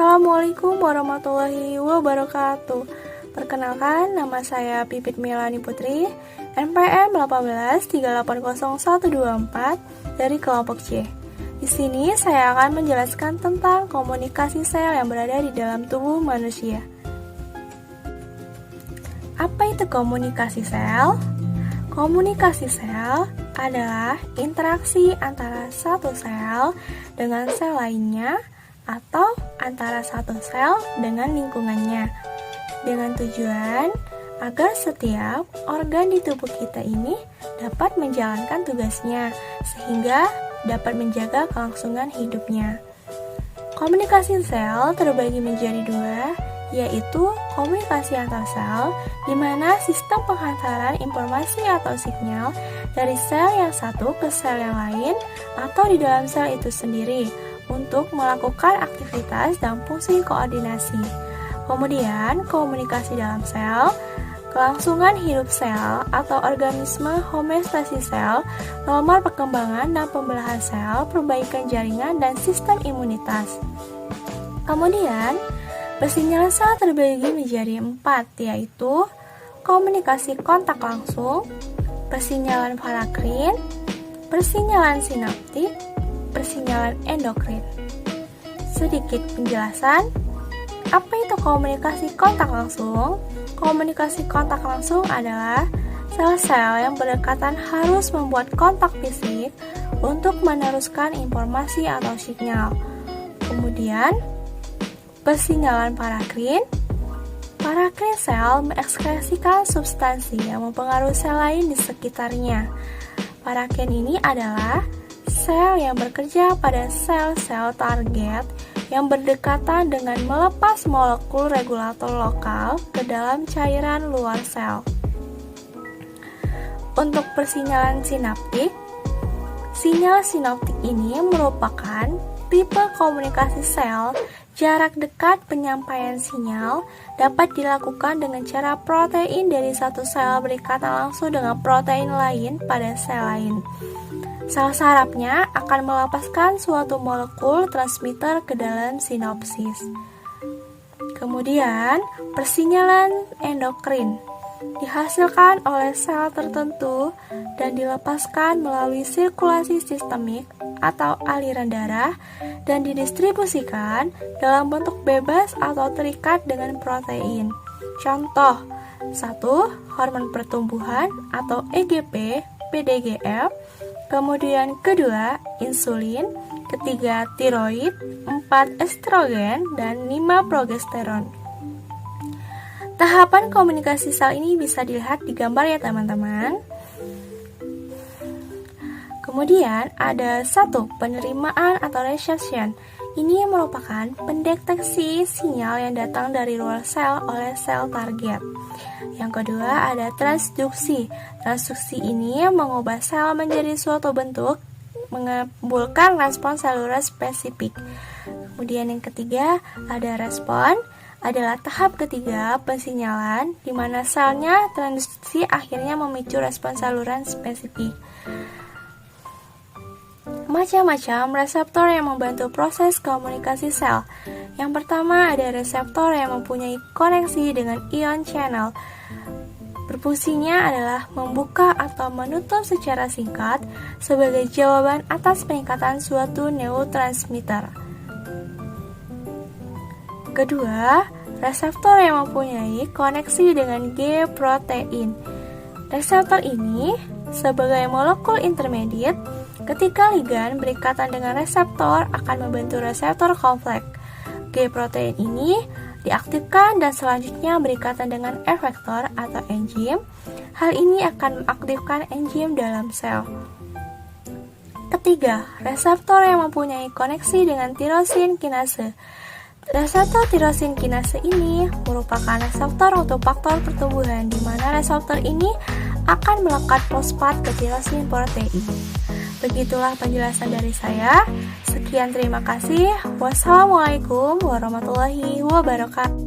Assalamualaikum warahmatullahi wabarakatuh. Perkenalkan, nama saya Pipit Melani Putri, NPM 18380124 dari kelompok C. Di sini saya akan menjelaskan tentang komunikasi sel yang berada di dalam tubuh manusia. Apa itu komunikasi sel? Komunikasi sel adalah interaksi antara satu sel dengan sel lainnya atau antara satu sel dengan lingkungannya, dengan tujuan agar setiap organ di tubuh kita ini dapat menjalankan tugasnya sehingga dapat menjaga kelangsungan hidupnya. Komunikasi sel terbagi menjadi dua, yaitu komunikasi antar sel, di mana sistem penghantaran informasi atau sinyal dari sel yang satu ke sel yang lain atau di dalam sel itu sendiri untuk melakukan aktivitas dan fungsi koordinasi. Kemudian, komunikasi dalam sel, kelangsungan hidup sel atau organisme, homeostasi sel, nomor perkembangan dan pembelahan sel, perbaikan jaringan dan sistem imunitas. Kemudian, persinyalan sel terbagi menjadi 4, yaitu komunikasi kontak langsung, persinyalan parakrin, persinyalan sinaptik, persinyalan endokrin. Sedikit penjelasan, apa itu komunikasi kontak langsung? Komunikasi kontak langsung adalah sel-sel yang berdekatan harus membuat kontak fisik untuk meneruskan informasi atau sinyal. Kemudian, persinyalan parakrin. Parakrin sel mengekskresikan substansi yang mempengaruhi sel lain di sekitarnya. Parakrin ini adalah sel yang bekerja pada sel-sel target yang berdekatan dengan melepas molekul regulator lokal ke dalam cairan luar sel. Untuk persinyalan sinaptik, sinyal sinaptik ini merupakan tipe komunikasi sel jarak dekat. Penyampaian sinyal dapat dilakukan dengan cara protein dari satu sel berikatan langsung dengan protein lain pada sel lain. Sel sarafnya akan melepaskan suatu molekul transmitter ke dalam sinapsis. Kemudian, persinyalan endokrin dihasilkan oleh sel tertentu dan dilepaskan melalui sirkulasi sistemik atau aliran darah dan didistribusikan dalam bentuk bebas atau terikat dengan protein. Contoh, 1. Hormon pertumbuhan atau EGP, PDGF. Kemudian kedua, insulin, ketiga, tiroid, 4, estrogen, dan 5, progesteron. Tahapan komunikasi sel ini bisa dilihat di gambar ya teman-teman. Kemudian ada 1, penerimaan atau reception. Ini merupakan pendeteksi sinyal yang datang dari luar sel oleh sel target. Yang kedua ada transduksi. Transduksi ini mengubah sel menjadi suatu bentuk, menimbulkan respon seluler spesifik. Kemudian yang ketiga ada respon, adalah tahap ketiga pensinyalan, di mana selnya transduksi akhirnya memicu respon saluran spesifik. Macam-macam reseptor yang membantu proses komunikasi sel. Yang pertama ada reseptor yang mempunyai koneksi dengan ion channel. Berfungsinya adalah membuka atau menutup secara singkat sebagai jawaban atas peningkatan suatu neurotransmitter. Kedua, reseptor yang mempunyai koneksi dengan G-protein. Reseptor ini sebagai molekul intermediate. Ketika ligan berikatan dengan reseptor akan membentuk reseptor kompleks. G-protein ini diaktifkan dan selanjutnya berikatan dengan efektor atau enzim. Hal ini akan mengaktifkan enzim dalam sel. Ketiga, reseptor yang mempunyai koneksi dengan tirosin kinase. Reseptor tirosin kinase ini merupakan reseptor untuk faktor pertumbuhan, di mana reseptor ini akan melekat fosfat ke tirosin protein. Begitulah penjelasan dari saya. Sekian, terima kasih. Wassalamualaikum warahmatullahi wabarakatuh.